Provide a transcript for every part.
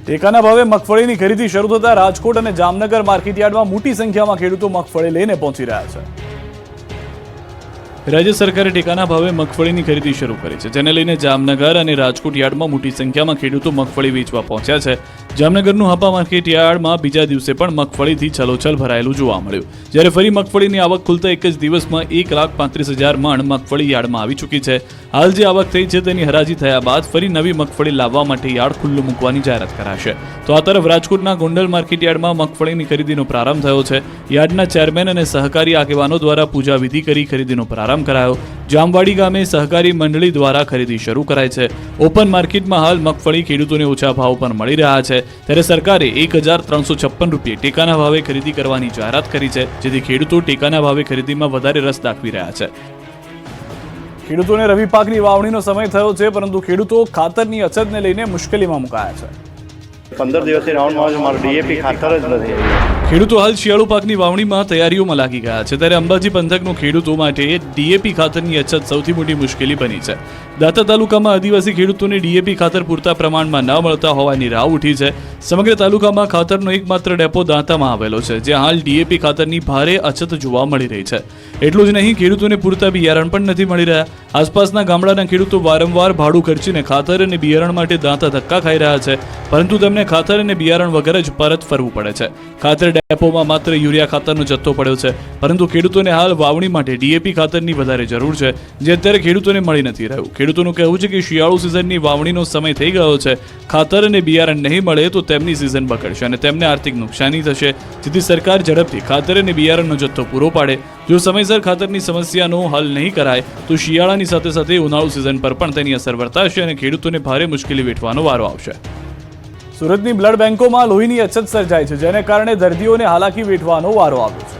ટેકાના ભાવે મગફળીની ખરીદી શરૂ થતા રાજકોટ અને જામનગર માર્કેટયાર્ડમાં મોટી સંખ્યામાં ખેડૂતો મગફળી લઈને પહોંચી રહ્યા છે. રાજ્ય સરકારે ટેકાના ભાવે મગફળીની ખરીદી શરૂ કરી છે, જેને લઈને જામનગર અને રાજકોટ યાર્ડમાં મોટી સંખ્યામાં ખેડૂતો મગફળી વેચવા પહોંચ્યા છે. જામનગરનું હાપા માર્કેટ યાર્ડમાં બીજા દિવસે પણ મગફળીથી છલોછલ ભરાયેલું જોવા મળ્યું, જ્યારે ફરી મગફળીની આવક ખુલતા એક જ દિવસમાં 1,35,000 મણ મગફળી યાર્ડમાં આવી ચૂકી છે. હાલ જે આવક થઈ છે તેની હરાજી થયા બાદ ફરી નવી મગફળી લાવવા માટે યાર્ડ ખુલ્લું મૂકવાની જાહેરાત કરાશે. તો આ તરફ રાજકોટના ગોંડલ માર્કેટ યાર્ડમાં મગફળીની ખરીદીનો પ્રારંભ થયો છે. યાર્ડના ચેરમેન અને સહકારી આગેવાનો દ્વારા પૂજા વિધિ કરી ખરીદીનો પ્રારંભ કરાયો. જામવાડી ગામે સહકારી મંડળી દ્વારા ખરીદી શરૂ કરાઈ છે. ઓપન માર્કેટમાં હાલ મગફળી ખેડૂતોને ઓછા ભાવ પર મળી રહ્યા છે, ત્યારે સરકારે 1,356 રૂપિયા ટેકાના ભાવે ખરીદી કરવાની જાહેરાત કરી છે, જેથી ખેડૂતો ટેકાના ભાવે ખરીદીમાં વધારે રસ દાખવી રહ્યા છે. ખેડૂતોને રવિ પાકની વાવણીનો સમય થયો છે, પરંતુ ખેડૂતો ખાતરની અછતને લઈને મુશ્કેલીમાં મુકાયા છે. 15 દિવસથી રાઉન્ડમાં છે, મારું ડીએપી ખાતર જ નથી. ખેડૂતો હાલ શિયાળુ પાકની વાવણીમાં તૈયારીઓમાં લાગી ગયા છે, ત્યારે અંબાજી પંથકનો ખેડૂતો માટે ડીએપી ખાતરની અછત સૌથી મોટી મુશ્કેલી બની છે. દાંતા તાલુકામાં આદિવાસી ખેડૂતોને ડીએપી ખાતર પૂરતા પ્રમાણમાં ન મળતા હોવાની રાવ ઉઠી છે. સમગ્ર તાલુકામાં ખાતરનો એકમાત્ર ડેપો દાંતામાં આવેલો છે, જ્યાં હાલ ડીએપી ખાતરની ભારે અછત જોવા મળી રહી છે. એટલું જ નહીં, ખેડૂતોને પૂરતા બિયારણ પણ નથી મળી રહ્યા. આસપાસના ગામડાના ખેડૂતો વારંવાર ભાડું ખર્ચીને ખાતર અને બિયારણ માટે દાંતા ધક્કા ખાઈ રહ્યા છે, પરંતુ તેમને ખાતર અને બિયારણ વગર જ પરત ફરવું પડે છે. ખાતર ડેપોમાં માત્ર યુરિયા ખાતરનો જથ્થો પડ્યો છે, પરંતુ ખેડૂતોને હાલ વાવણી માટે ડીએપી ખાતરની વધારે જરૂર છે, જે અત્યારે ખેડૂતોને મળી નથી રહ્યું. ખેડૂતોનું કહેવું છે કે શિયાળુ સિઝનની વાવણીનો સમય થઈ ગયો છે. ખાતર અને બિયારણ નહીં મળે તો તેમની સિઝન બગડશે અને તેમને આર્થિક નુકસાની થશે, જેથી સરકાર ઝડપથી ખાતર અને બિયારણનો જથ્થો પૂરો પાડે. જો સમયસર ખાતરની સમસ્યાનો હલ નહીં કરાય તો શિયાળાની સાથે સાથે ઉનાળુ સિઝન પર પણ તેની અસર વર્તાશે અને ખેડૂતોને ભારે મુશ્કેલી વેઠવાનો વારો આવશે. સુરતની બ્લડ બેંકોમાં લોહીની અછત સર્જાય છે, જેને કારણે દર્દીઓને હાલાકી વેઠવાનો વારો આવ્યો છે.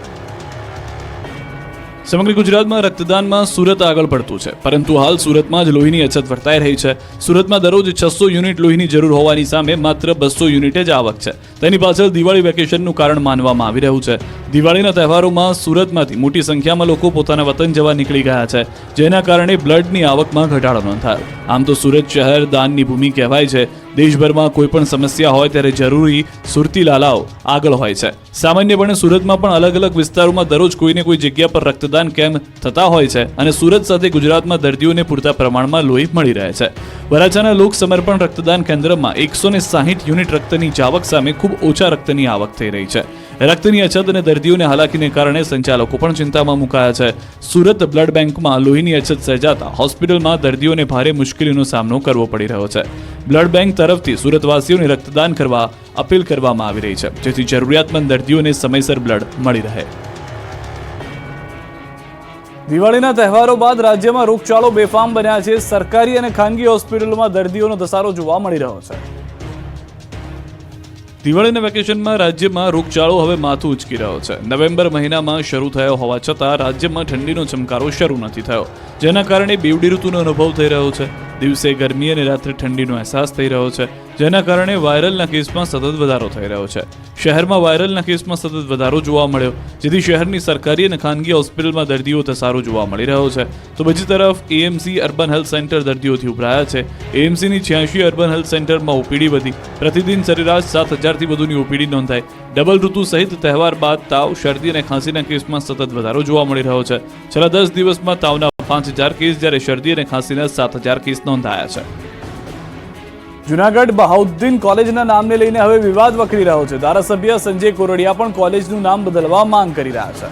સમગ્ર ગુજરાતમાં રક્તદાનમાં સુરત આગળ પડતું છે, પરંતુ હાલ સુરતમાં જ લોહીની અછત વર્તાઈ રહી છે. સુરતમાં દરરોજ 600 યુનિટ લોહીની જરૂર હોવાની સામે માત્ર 200 યુનિટ જ આવક છે. તેની પાછળ દિવાળી વેકેશનનું કારણ માનવામાં આવી રહ્યું છે. દિવાળીના તહેવારોમાં સુરતમાંથી મોટી સંખ્યામાં લોકો પોતાના વતન જવા નીકળી ગયા છે, જેના કારણે બ્લડની આવકમાં ઘટાડો નોંધાયો. આમ તો સુરત શહેર દાનની ભૂમિ કહેવાય છે. દેશભરમાં કોઈ પણ સમસ્યા હોય ત્યારે જરૂરી સુરતી લાલાઓ આગળ હોય છે. સામાન્યપણે સુરતમાં પણ અલગ અલગ વિસ્તારોમાં દરરોજ કોઈને કોઈ જગ્યા પર રક્તદાન કેમ્પ થતા હોય છે, અને સુરત સાથે ગુજરાતમાં દર્દીઓને પૂરતા પ્રમાણમાં લોહી મળી રહે છે. વરાછાના લોક સમર્પણ રક્તદાન કેન્દ્રમાં 160 યુનિટ રક્તની જાવક સામે ખૂબ ઓછા રક્તની આવક થઈ રહી છે. રક્તની અછત અને દર્દીઓને હાલાકીને કારણે સંચાલકો પણ ચિંતામાં મુકાયા છે. સુરત બ્લડ બેંકમાં લોહીની અછત સર્જાતા હોસ્પિટલમાં દર્દીઓને ભારે મુશ્કેલીનો સામનો કરવો પડી રહ્યો છે. બ્લડ બેંક તરફથી સુરતવાસીઓને રક્તદાન કરવા અપીલ કરવામાં આવી રહી છે, જેથી જરૂરિયાતમંદ દર્દીઓને સમયસર બ્લડ મળી રહે. દિવાળીના તહેવારો બાદ રાજ્યમાં રોગચાળો બેફામ બન્યા છે. સરકારી અને ખાનગી હોસ્પિટલોમાં દર્દીઓનો ધસારો જોવા મળી રહ્યો છે. દિવાળીના વેકેશનમાં રાજ્યમાં રોગચાળો હવે માથું ઉચકી રહ્યો છે. નવેમ્બર મહિનામાં શરૂ થયો હોવા છતાં રાજ્યમાં ઠંડીનો ચમકારો શરૂ નથી થયો, જેના કારણે બેવડી ઋતુનો અનુભવ થઈ રહ્યો છે. દિવસે ગરમી અને રાત્રે ઠંડીનો અહેસાસ થઈ રહ્યો છે, જેના કારણે વાયરલના કેસમાં સતત વધારો થઈ રહ્યો છે. શહેરમાં વાયરલના કેસમાં સતત વધારો જોવા મળ્યો, જેથી શહેરની સરકારી અને ખાનગી હોસ્પિટલમાં દર્દીઓ ધસારો જોવા મળી રહ્યો છે. તો બીજી તરફ એએમસી અર્બન હેલ્થ સેન્ટર દર્દીઓથી ઉભરાયા છે. એએમસીની 86 અર્બન હેલ્થ સેન્ટરમાં ઓપીડી વધી. પ્રતિદિન સરેરાશ 7,000થી વધુની ઓપીડી નોંધાઈ. ડબલ ઋતુ સહિત તહેવાર બાદ તાવ, શરદી અને ખાંસીના કેસમાં સતત વધારો જોવા મળી રહ્યો છે. છેલ્લા 10 દિવસમાં તાવના 5,000 કેસ, જ્યારે શરદી અને ખાંસીના 7,000 કેસ નોંધાયા છે. જૂનાગઢ બહાઉદ્દીન કોલેજના નામને લઈને હવે વિવાદ વકરી રહ્યો છે. ધારાસભ્ય સંજય કોરડિયા પણ કોલેજનું નામ બદલવા માંગ કરી રહ્યા છે.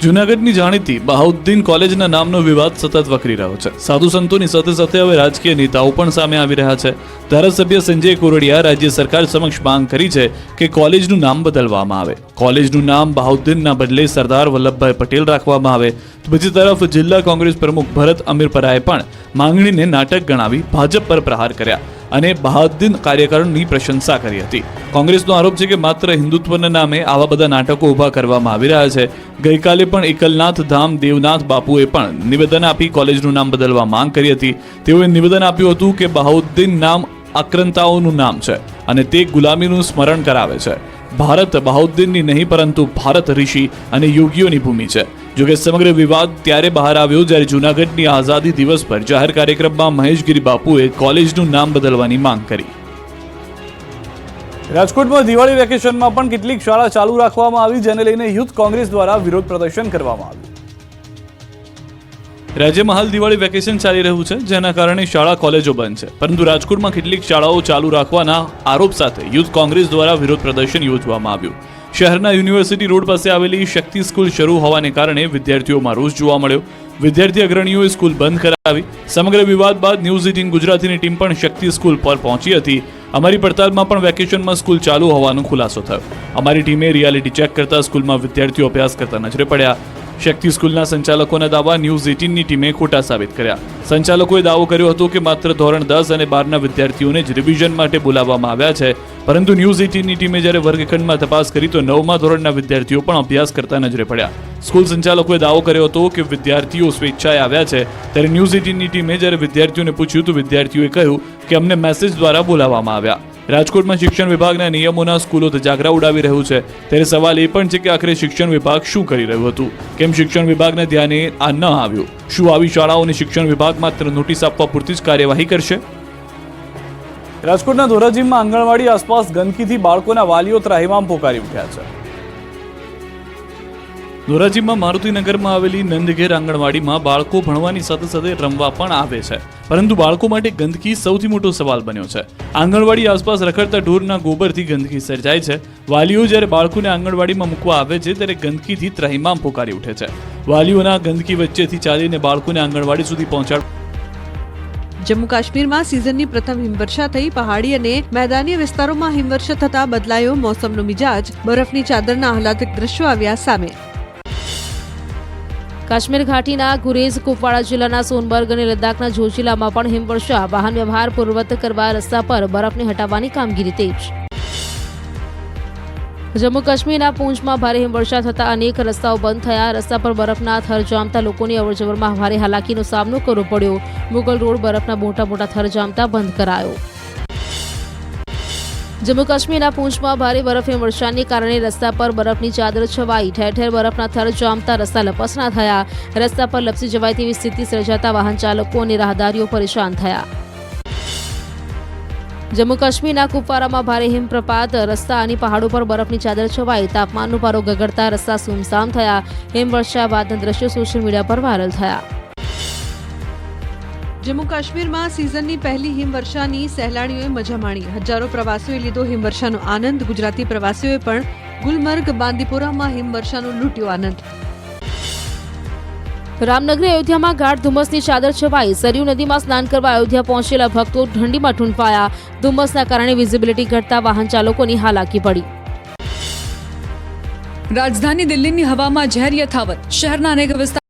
જૂનાગઢની જાણીતી બહાઉદ્દીન કોલેજના નામનો વિવાદ સતત વકરી રહ્યો છે. સાધુ સંતોની સાથે સાથે હવે રાજકીય નેતાઓ પણ સામે આવી રહ્યા છે. ધારાસભ્ય સંજય કોરડિયા રાજ્ય સરકાર સમક્ષ માંગ કરી છે કે કોલેજનું નામ બદલવામાં આવે. કોલેજનું નામ બહાઉદ્દીનના બદલે સરદાર વલ્લભભાઈ પટેલ રાખવામાં આવે. તો બીજી તરફ જિલ્લા કોંગ્રેસ પ્રમુખ ભરત અમીરપરાએ પણ માંગણીને નાટક ગણાવી ભાજપ પર પ્રહાર કર્યા અને બહાઉદ્દીન કાર્યકરોની પ્રશંસા કરી હતી. કોંગ્રેસનો આરોપ છે કે માત્ર હિન્દુત્વના નામે આવા બધા નાટકો ઊભા કરવામાં આવી રહ્યા છે. ગઈકાલે પણ એકલનાથ ધામ દેવનાથ બાપુએ પણ નિવેદન આપી કોલેજનું નામ બદલવા માંગ કરી હતી. તેઓએ નિવેદન આપ્યું હતું કે બહાઉદ્દીન નામ આક્રાંતાઓનું નામ છે અને તે ગુલામીનું સ્મરણ કરાવે છે. ભારત બહાઉદ્દીનની નહીં પરંતુ ભારત ઋષિ અને યોગીઓની ભૂમિ છે. જોકે સમગ્ર વિવાદ ત્યારે બહાર આવ્યો જ્યારે જૂનાગઢની આઝાદી દિવસ પર જાહેર કાર્યક્રમમાં મહેશગીરી બાપુએ કોલેજનું નામ બદલવાની માંગ કરી. રાજકોટમાં દિવાળી વેકેશનમાં પણ કેટલીક શાળા ચાલુ રાખવામાં આવી, જેને લઈને યુથ કોંગ્રેસ દ્વારા વિરોધ પ્રદર્શન કરવામાં આવ્યું। રાજ્યમાં હાલ દિવાળી વેકેશન ચાલી રહ્યું છે, જેના કારણે શાળા કોલેજો બંધ છે, પરંતુ રાજકોટમાં કેટલીક શાળાઓ ચાલુ રાખવાના આરોપ સાથે યુથ કોંગ્રેસ દ્વારા વિરોધ પ્રદર્શન યોજવામાં આવ્યું। શહેરના યુનિવર્સિટી રોડ પાસે આવેલી શક્તિ સ્કૂલ શરૂ હોવાને કારણે વિદ્યાર્થીઓમાં રોષ જોવા મળ્યો। વિદ્યાર્થી અગ્રણીઓએ સ્કૂલ બંધ કરાવી। સમગ્ર વિવાદ બાદ ન્યૂઝ 18 ગુજરાતીની ટીમ પણ શક્તિ સ્કૂલ પર પહોંચી હતી। અમારી પડતાલમાં પણ વેકેશનમાં સ્કૂલ ચાલુ હોવાનો ખુલાસો થયો। અમારી ટીમે રિયાલિટી ચેક કરતા સ્કૂલમાં વિદ્યાર્થીઓ અભ્યાસ કરતા નજરે પડ્યા। શક્તિ સ્કૂલના સંચાલકોના દાવા ન્યૂઝ 18ની ટીમે ખોટા સાબિત કર્યા। સંચાલકોએ દાવો કર્યો હતો કે માત્ર ધોરણ 10 અને 12ના વિદ્યાર્થીઓને જ રિવિઝન માટે બોલાવવામાં આવ્યા છે, પરંતુ ન્યૂઝ 18ની ટીમે જ્યારે વર્ગખંડમાં તપાસ કરી તો 9મા ધોરણના વિદ્યાર્થીઓ પણ અભ્યાસ કરતા નજરે પડ્યા। સ્કૂલ સંચાલકોએ દાવો કર્યો હતો કે વિદ્યાર્થીઓ સ્વેચ્છાએ આવ્યા છે, ત્યારે ન્યૂઝ 18ની ટીમે જ્યારે વિદ્યાર્થીઓને પૂછ્યું તો વિદ્યાર્થીઓએ કહ્યું કે અમને મેસેજ દ્વારા બોલાવવામાં આવ્યા। રાજકોટમાં શિક્ષણ વિભાગના નિયમોના સ્કૂલો ધજાગરા ઉડાવી રહ્યું છે, ત્યારે સવાલ એ પણ છે કે આખરે શિક્ષણ વિભાગ શું કરી રહ્યું હતું? કેમ શિક્ષણ વિભાગના ધ્યાને આ ન આવ્યું? શું આવી શાળાઓને શિક્ષણ વિભાગ માત્ર નોટિસ આપવા પૂરતી જ કાર્યવાહી કરશે? રાજકોટના ધોરાજીમાં આંગણવાડી આસપાસ ગંદકીથી બાળકોના વાલીઓ ત્રાહિમામ પોકારી ઉઠ્યા છે। ધોરાજીમાં મારુતિનગરમાં આવેલી નંદઘેર આંગણવાડીમાં બાળકો ભણવાની સાથે સાથે રમવા પણ આવે છે, પરંતુ બાળકો માટે ગંદકી સૌથી મોટો સવાલ બન્યો છે। આંગણવાડી આસપાસ રખડતા ઢોરના ગોબરથી ગંદકી સર્જાય છે। વાલીઓ જ્યારે બાળકોને આંગણવાડીમાં મૂકવા આવે છે ત્યારે ગંદકીથી ત્રાહિમામ પોકારી ઉઠે છે। વાલીઓના ગંદકી વચ્ચેથી ચાલીને બાળકોને આંગણવાડી સુધી પહોંચાડ જમ્મુ કાશ્મીરમાં સિઝનની પ્રથમ હિમવર્ષા થઈ। પહાડી અને મેદાની વિસ્તારોમાં હિમવર્ષા થતા બદલાયો મોસમનો મિજાજ। બરફની ચાદરના આહલાદક દ્રશ્યો આવ્યા સામે। કાશ્મીર ઘાટીના ગુરેઝ કુપવાડા જિલ્લાના સોનબર્ગ અને લદ્દાખના જોશીલામાં પણ હિમવર્ષા। વાહન વ્યવહાર પૂર્વવત કરવા રસ્તા પર બરફને હટાવવાની કામગીરી તેજ। જમ્મુ કાશ્મીરના પૂંચમાં ભારે હિમવર્ષા થતા અનેક રસ્તાઓ બંધ થયા। રસ્તા પર બરફના થર જામતા લોકોની અવરજવરમાં ભારે હાલાકીનો સામનો કરવો પડ્યો। મુગલ રોડ બરફના મોટા થર જામતા બંધ કરાયો। જમ્મુ કાશ્મીરના પૂંચમાં ભારે બરફ હિમવર્ષાને કારણે રસ્તા પર બરફની ચાદર છવાઈ। ઠેર ઠેર બરફના થર જામતા રસ્તા લપસણા થયા। રસ્તા પર લપસી જવાય તેવી સ્થિતિ સર્જાતા વાહન ચાલકો અને રાહદારીઓ પરેશાન થયા। જમ્મુ કાશ્મીરના કુપવારામાં ભારે હિમપ્રપાત। રસ્તા અને પહાડો પર બરફની ચાદર છવાઈ। તાપમાનનો પારો ગગડતા રસ્તા સુમસામ થયા। હિમવર્ષા બાદના દ્રશ્યો સોશિયલ મીડિયા પર વાયરલ થયા। જમ્મુ કાશ્મીરમાં સિઝનની પહેલી હિમવર્ષાની સહેલાણીઓએ મજા માણી। હજારો પ્રવાસીઓએ લીધો હિમવર્ષાનો આનંદ। ગુજરાતી પ્રવાસીઓએ પણ ગુલમર્ગ બાંદીપોરામાં હિમવર્ષાનો લૂંટ્યો આનંદ। રામનગરી અયોધ્યામાં ગાઢ ધુમ્મસની ચાદર છવાઈ। સરયુ નદીમાં સ્નાન કરવા અયોધ્યા પહોંચેલા ભક્તો ઠંડીમાં ઠૂંઠવાયા। ધુમ્મસના કારણે વિઝિબિલિટી ઘટતા વાહન ચાલકોની હાલાકી પડી। રાજધાની દિલ્હીની હવામાં ઝેર યથાવત। શહેરના અનેક વિસ્તાર